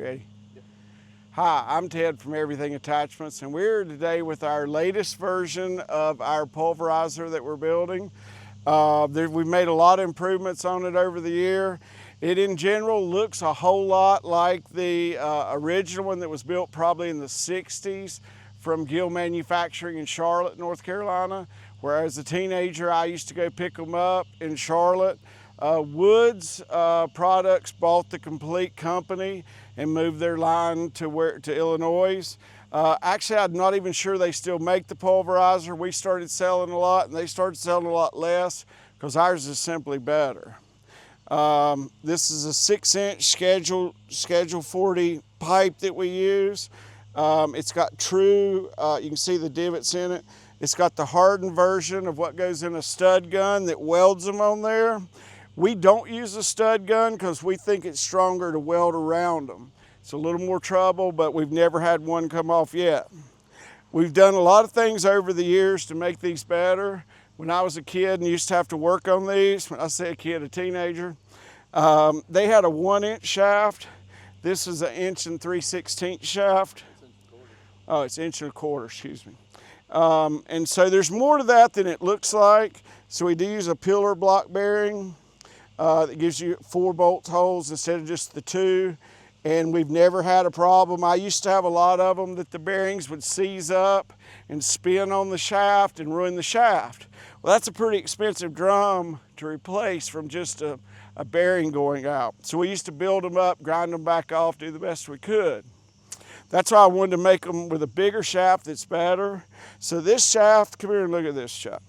You ready? Yep. Hi, I'm Ted from Everything Attachments, and we're here today with our latest version of our pulverizer that we're building. We've made a lot of improvements on it over the year. It in general looks a whole lot like the original one that was built probably in the 60s from Gill Manufacturing in Charlotte, North Carolina, where as a teenager I used to go pick them up in Charlotte. Woods Products bought the complete company and moved their line to Illinois. Actually, I'm not even sure they still make the pulverizer. We started selling a lot and they started selling a lot less because ours is simply better. This is a 6-inch Schedule 40 pipe that we use. It's got true, you can see the divots in it. It's got the hardened version of what goes in a stud gun that welds them on there. We don't use a stud gun because we think it's stronger to weld around them. It's a little more trouble, but we've never had one come off yet. We've done a lot of things over the years to make these better. When I was a kid and used to have to work on these, when I say a kid, a teenager, they had a 1-inch shaft. This is an 1 3/16 shaft. Oh, it's 1 1/4, excuse me. And so there's more to that than it looks like. So we do use a pillar block bearing that gives you 4 bolt holes instead of just the 2. And we've never had a problem. I used to have a lot of them that the bearings would seize up and spin on the shaft and ruin the shaft. Well, that's a pretty expensive drum to replace from just a bearing going out. So we used to build them up, grind them back off, do the best we could. That's why I wanted to make them with a bigger shaft that's better. So this shaft, come here and look at this, Chuck.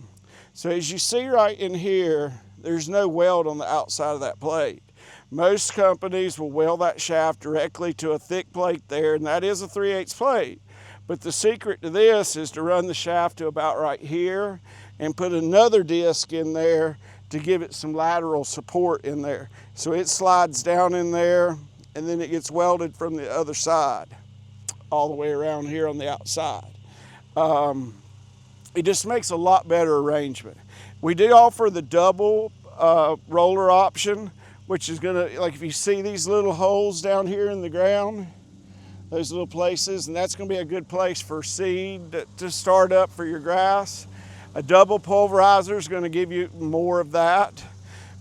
So as you see right in here, there's no weld on the outside of that plate. Most companies will weld that shaft directly to a thick plate there, and that is a 3/8 plate. But the secret to this is to run the shaft to about right here and put another disc in there to give it some lateral support in there. So it slides down in there and then it gets welded from the other side, all the way around here on the outside. It just makes a lot better arrangement. We do offer the double roller option, which is gonna, like if you see these little holes down here in the ground, those little places, and that's gonna be a good place for seed to start up for your grass. A double pulverizer is gonna give you more of that.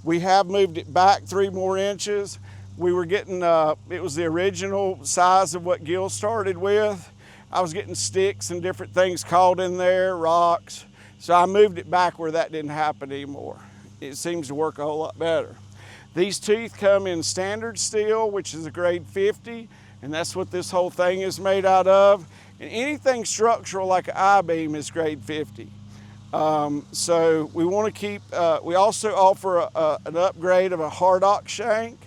We have moved it back 3 more inches. We were getting, it was the original size of what Gill started with. I was getting sticks and different things caught in there, rocks. So I moved it back where that didn't happen anymore. It seems to work a whole lot better. These teeth come in standard steel, which is a grade 50, and that's what this whole thing is made out of. And anything structural like an I-beam is grade 50. So we want to keep, we also offer an upgrade of a hard-ox shank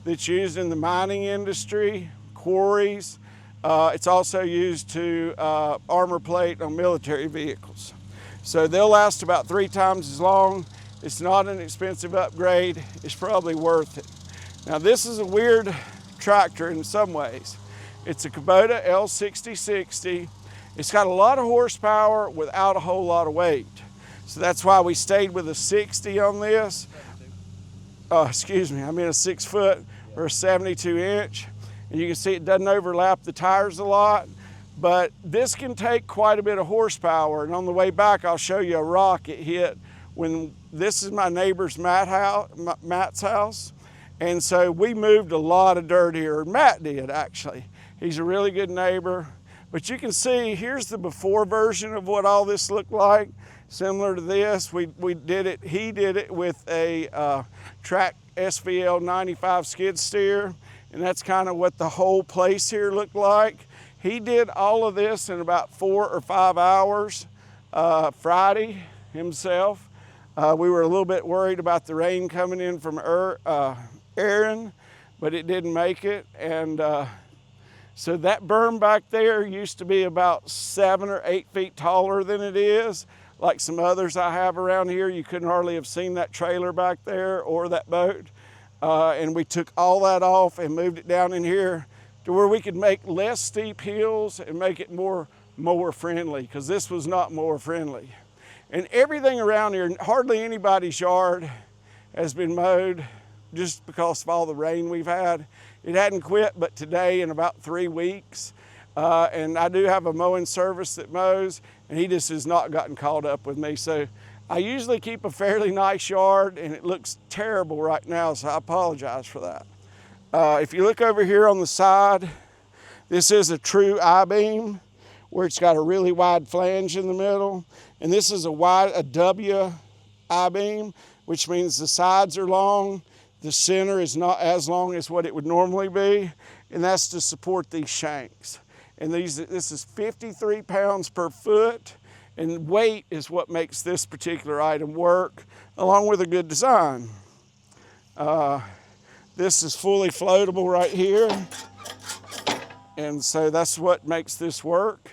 that's used in the mining industry, quarries. It's also used to armor plate on military vehicles. So they'll last about 3 times as long. It's not an expensive upgrade. It's probably worth it. Now this is a weird tractor in some ways. It's a Kubota L6060. It's got a lot of horsepower without a whole lot of weight. So that's why we stayed with a 60 on this. Excuse me, I mean a 6-foot or a 72-inch. And you can see it doesn't overlap the tires a lot, but this can take quite a bit of horsepower. And on the way back, I'll show you a rock it hit when this is my neighbor's Matt's house. And so we moved a lot of dirt here. Matt did, actually. He's a really good neighbor. But you can see, here's the before version of what all this looked like. Similar to this, he did it with a Track SVL 95 skid steer. And that's kind of what the whole place here looked like. He did all of this in about 4 or 5 hours Friday himself. We were a little bit worried about the rain coming in from Aaron, but it didn't make it. And so that berm back there used to be about 7 or 8 feet taller than it is. Like some others I have around here, you couldn't hardly have seen that trailer back there or that boat. And we took all that off and moved it down in here to where we could make less steep hills and make it more mower friendly, because this was not mower friendly. And everything around here, hardly anybody's yard has been mowed just because of all the rain we've had. It hadn't quit but today in about 3 weeks. And I do have a mowing service that mows, and he just has not gotten caught up with me. So I usually keep a fairly nice yard, and it looks terrible right now, so I apologize for that. If you look over here on the side, this is a true I-beam where it's got a really wide flange in the middle. And this is a W I-beam, which means the sides are long, the center is not as long as what it would normally be, and that's to support these shanks. And this is 53 pounds per foot, and weight is what makes this particular item work, along with a good design. This is fully floatable right here, and so that's what makes this work.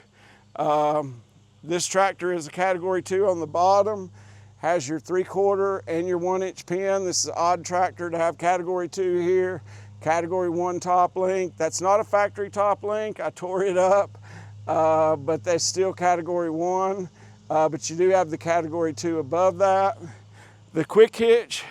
This tractor is a Category 2 on the bottom, has your 3/4 and your 1-inch pin. This is an odd tractor to have Category 2 here. Category 1 top link. That's not a factory top link. I tore it up, but that's still Category 1. But you do have the Category 2 above that. The quick hitch,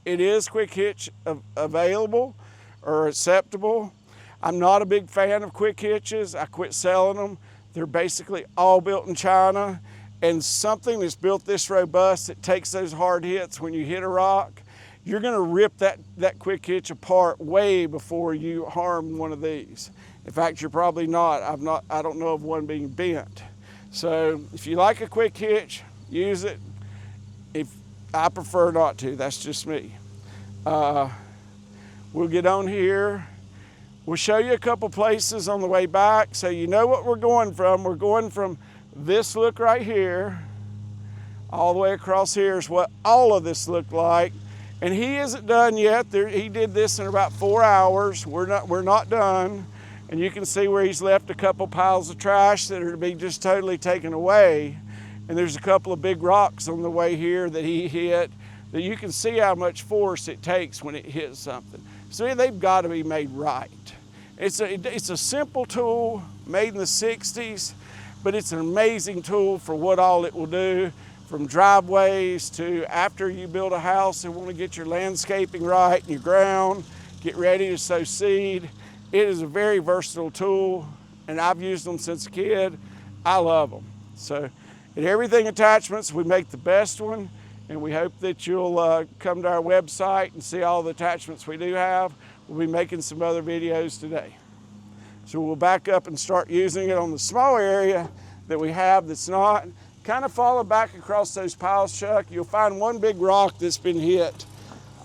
it is quick hitch available or acceptable. I'm not a big fan of quick hitches. I quit selling them. They're basically all built in China, and something that's built this robust that takes those hard hits when you hit a rock, you're gonna rip that quick hitch apart way before you harm one of these. In fact, you're probably not. I don't know of one being bent. So if you like a quick hitch, use it. I prefer not to, that's just me. We'll get on here. We'll show you a couple places on the way back so you know what we're going from. We're going from this look right here, all the way across here is what all of this looked like. And he isn't done yet. He did this in about 4 hours. We're not done. And you can see where he's left a couple piles of trash that are to be just totally taken away. And there's a couple of big rocks on the way here that he hit that you can see how much force it takes when it hits something. So they've got to be made right. It's a simple tool made in the 60s, but it's an amazing tool for what all it will do, from driveways to after you build a house and want to get your landscaping right and your ground, get ready to sow seed. It is a very versatile tool, and I've used them since a kid. I love them. So at Everything Attachments, we make the best one, and we hope that you'll come to our website and see all the attachments we do have. We'll be making some other videos today. So we'll back up and start using it on the small area that we have that's not. Kind of follow back across those piles, Chuck. You'll find one big rock that's been hit.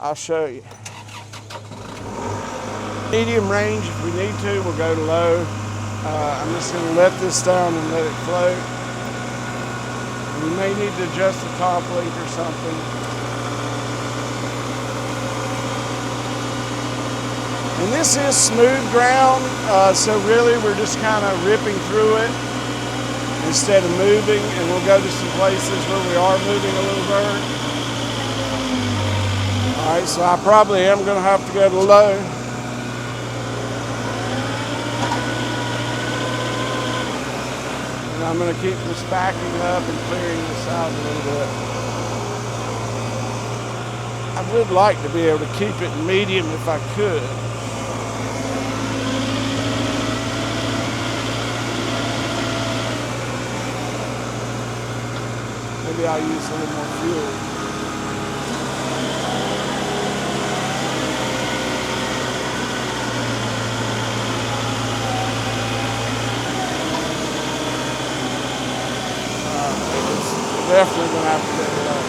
I'll show you. Medium range, if we need to, we'll go to low. I'm just going to let this down and let it float. We may need to adjust the top link or something. And this is smooth ground, so really we're just kind of ripping through it instead of moving, and we'll go to some places where we are moving a little dirt. All right, so I probably am going to have to go to low. And I'm going to keep this backing up and clearing this out a little bit. I would like to be able to keep it medium if I could. Maybe I'll use a little more fuel. Definitely going to have to get it up.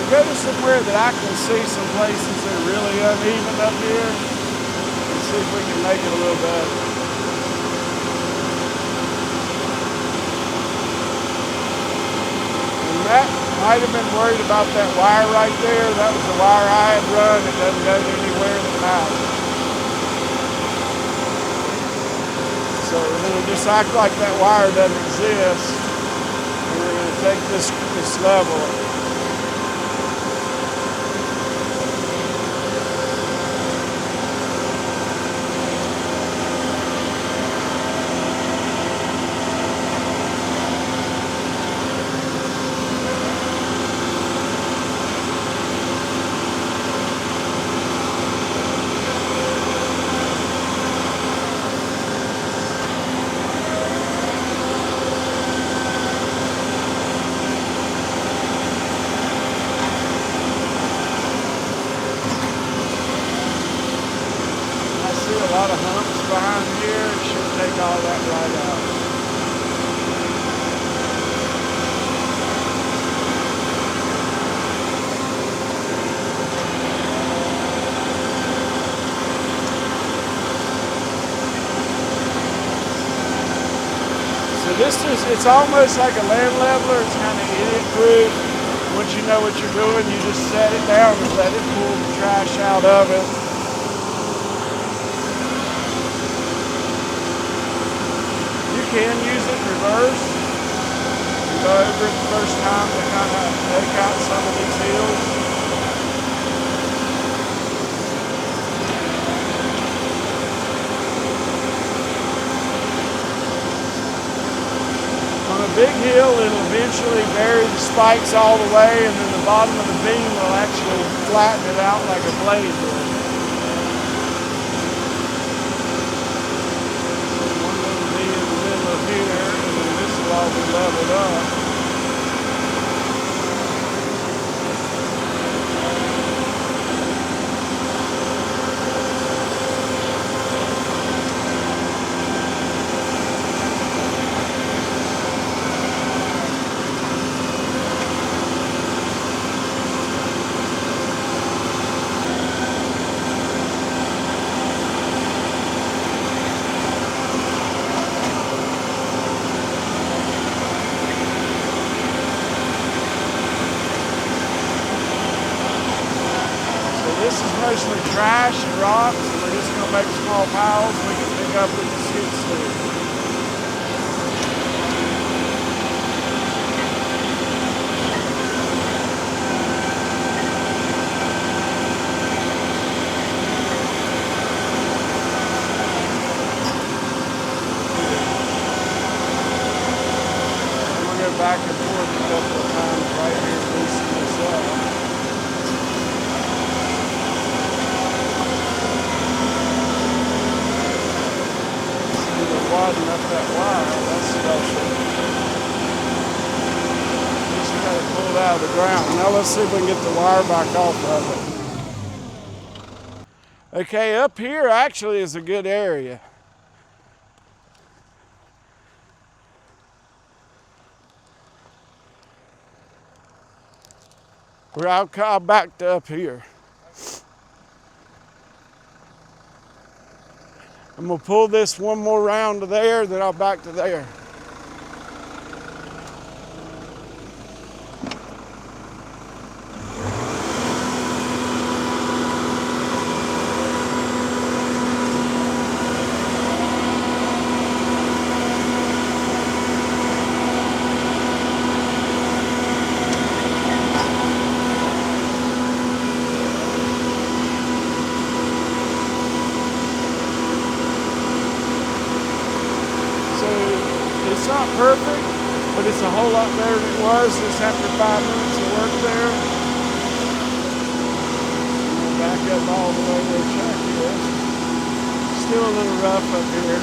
Go to somewhere that I can see some places that are really uneven up here and see if we can make it a little better. And Matt might have been worried about that wire right there. That was the wire I had run. It doesn't go anywhere that power. So we're going to just act like that wire doesn't exist. And we're going to take this level. A lot of humps behind here. It should take all that right out. So it's almost like a land leveler. It's kind of idiot proof. Once you know what you're doing, you just set it down and let it pull the trash out of it. You can use it reverse. You go over it the first time to kind of take out some of these hills. On a big hill, it'll eventually bury the spikes all the way, and then the bottom of the beam will actually flatten it out like a blade would. Here, and then this will all be leveled up. This is mostly trash and rocks, and we're just going to make small piles we can pick up with the skid steer. I'm going to go back and forth a couple of times right here to loosen this up. Widen up that wire, that's special. Just got it pulled out of the ground. Now let's see if we can get the wire back off of it. Okay, up here actually is a good area. I'll back to up here. I'm going to pull this one more round to there, then I'll back to there. It's not perfect, but it's a whole lot better than it was just after 5 minutes of work there. We'll back up all the way where the track is. Still a little rough up here.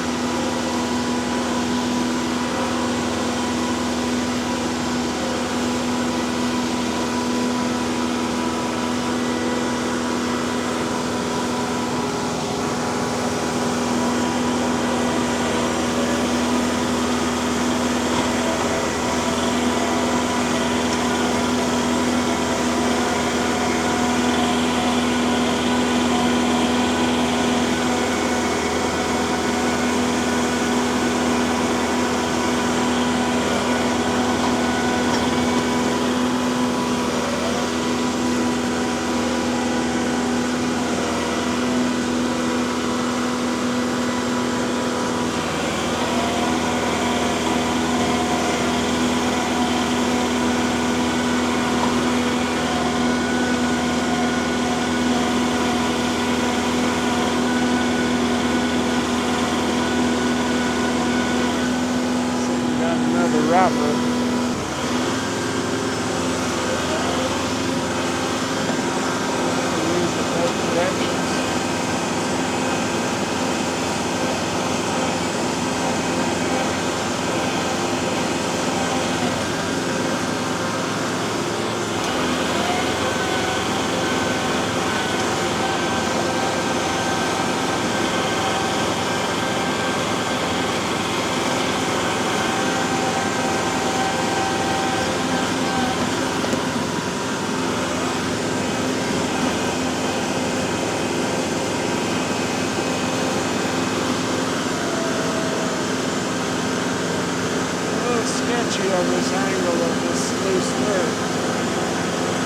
happy on this angle of this loose dirt.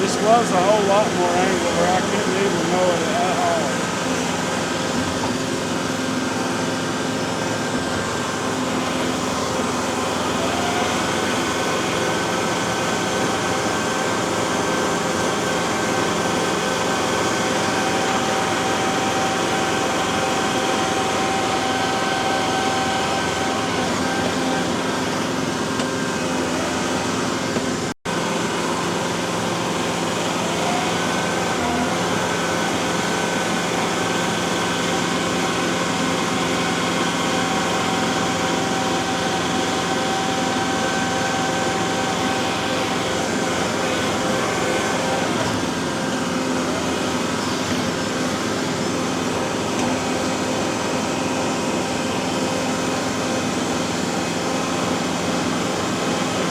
This was a whole lot more angle where I couldn't even know it at all.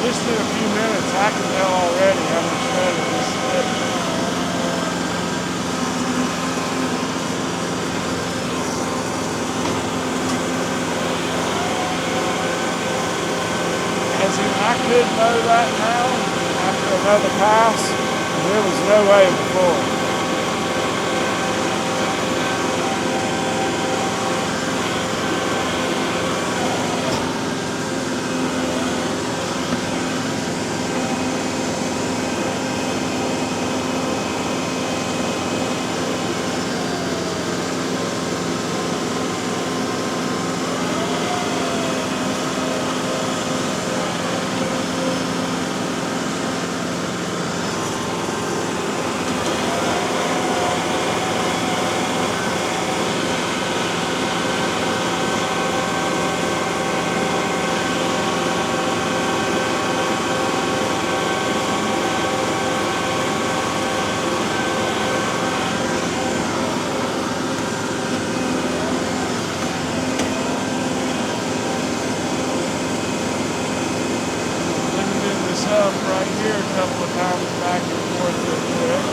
Just in a few minutes, I can tell already how much better this is. As in, I could know that now after another pass, and there was no way before. Up right here a couple of times back and forth real quick.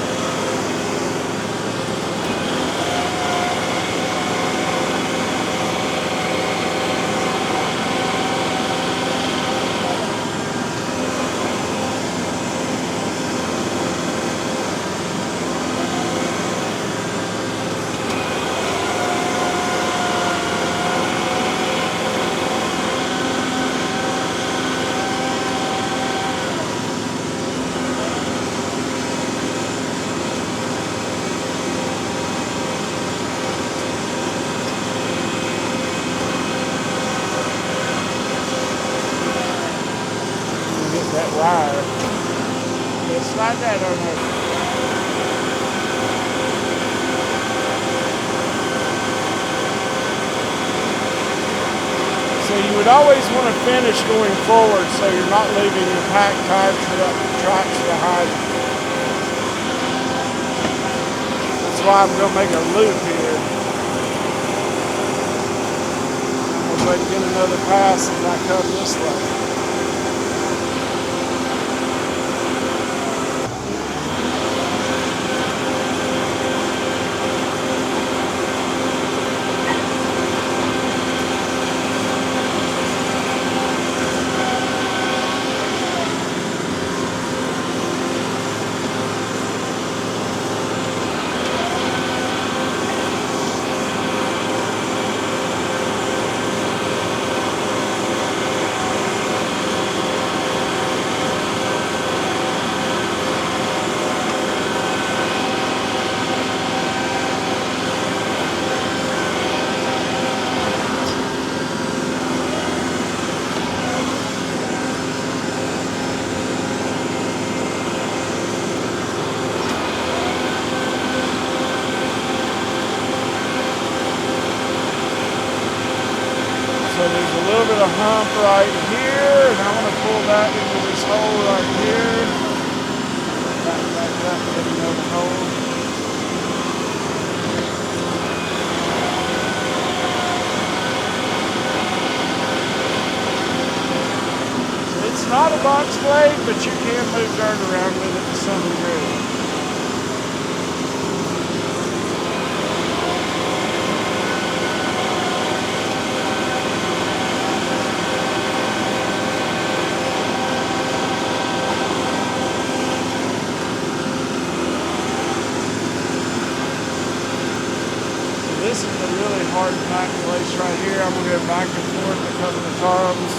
That wire. Yeah, slide that on there. So you would always want to finish going forward so you're not leaving your packed tire tracks behind. That's why I'm going to make a loop here. I'll go ahead and get another pass and I come this way. So there's a little bit of hump right here, and I want to pull that into this hole right here. Back up, get another hole. So it's not a box blade, but you can move dirt around with it to some degree. a really hard back place right here. I'm going to go back and forth a couple of times.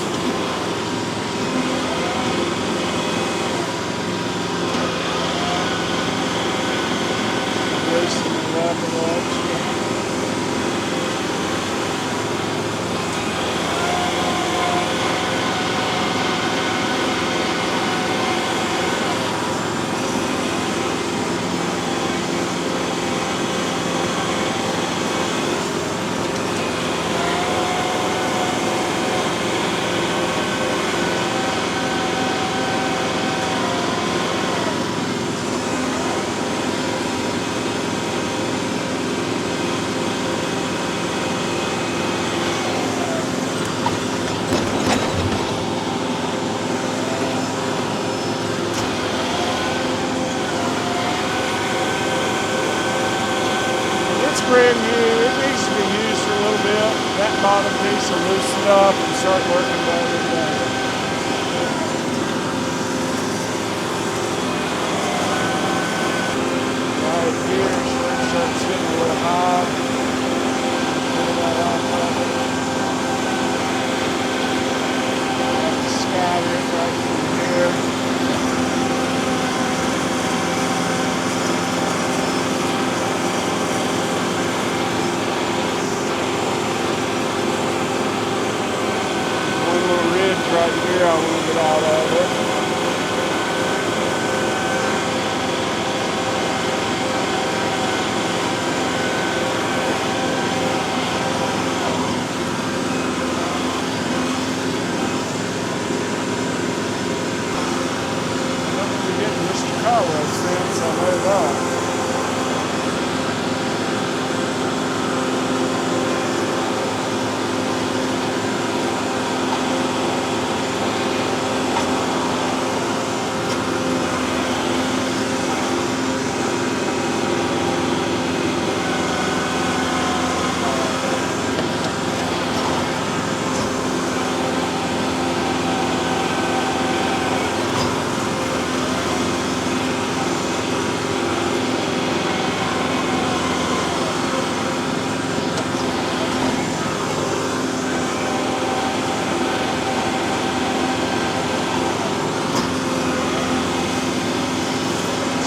Loosen it up a little extra. Brand new, it needs to be used for a little bit. That bottom piece will loosen up and start working better and better. Right here, so it starts getting a little hot. Pull that off of it. Have to scatter it right through here. Right here, I want to get out of it. Don't forget Mr. Carlos since I know that.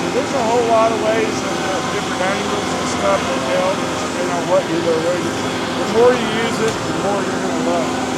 There's a whole lot of ways and different angles and stuff that help, depending on what you're doing. The more you use it, the more you're going to love it.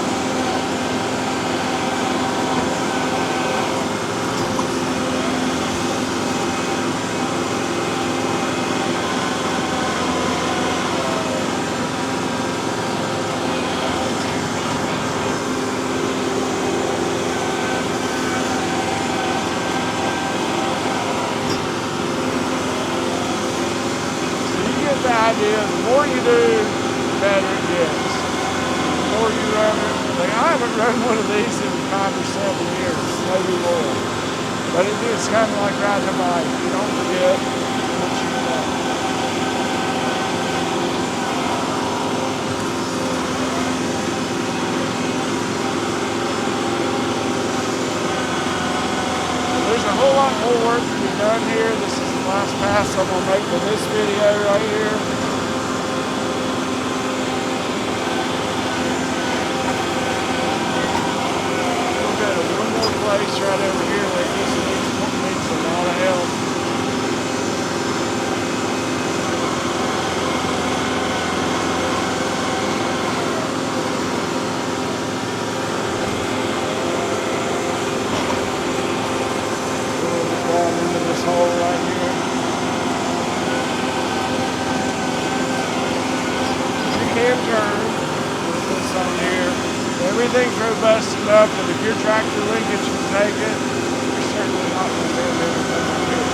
The idea, the more you do, the better it gets. The more you run it, I haven't run one of these in 5 or 7 years, maybe more. But it's kind of like riding a bike. You don't forget what you know. There's a whole lot more work to be done here. This is the last pass I'm going to make for this video right here. We'll go to one more place right over here where this needs a lot of help. Down into this hole right here. You can turn with this on here. Everything's robust enough that if your tractor linkage can take it, you're certainly not going to bend everything on here.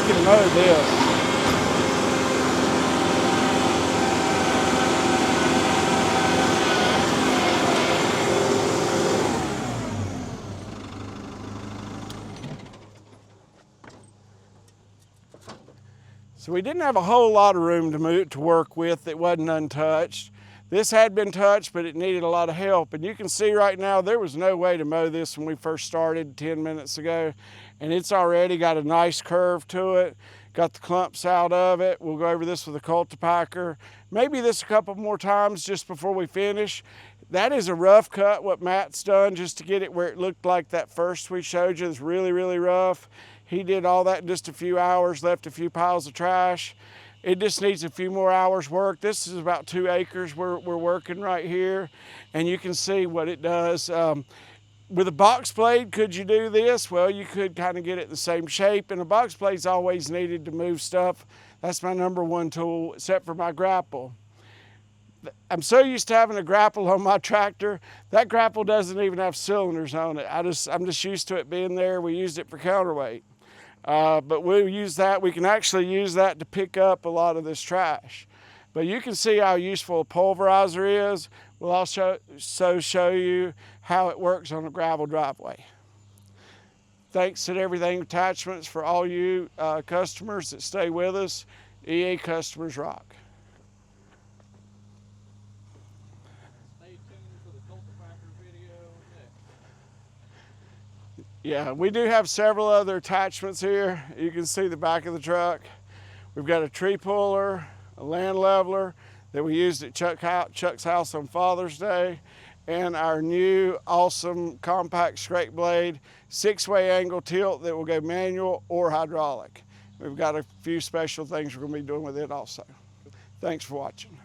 can mow this. So we didn't have a whole lot of room to work with that wasn't untouched. This had been touched, but it needed a lot of help. And you can see right now, there was no way to mow this when we first started 10 minutes ago. And it's already got a nice curve to it, got the clumps out of it. We'll go over this with a cultipacker. Maybe this a couple more times just before we finish. That is a rough cut, what Matt's done, just to get it where it looked like that first we showed you. It's really, really rough. He did all that in just a few hours, left a few piles of trash. It just needs a few more hours work. This is about 2 acres we're working right here, and you can see what it does. With a box blade, could you do this? Well, you could kind of get it the same shape, and a box blade's always needed to move stuff. That's my number 1 tool, except for my grapple. I'm so used to having a grapple on my tractor. That grapple doesn't even have cylinders on it. I'm just used to it being there. We used it for counterweight. But we'll use that. We can actually use that to pick up a lot of this trash. But you can see how useful a pulverizer is. We'll also show you how it works on a gravel driveway. Thanks to Everything Attachments for all you customers that stay with us. EA customers rock. Yeah, we do have several other attachments here. You can see the back of the truck. We've got a tree puller, a land leveler that we used at Chuck's house on Father's Day, and our new awesome compact straight blade 6-way angle tilt that will go manual or hydraulic. We've got a few special things we're going to be doing with it also. Thanks for watching.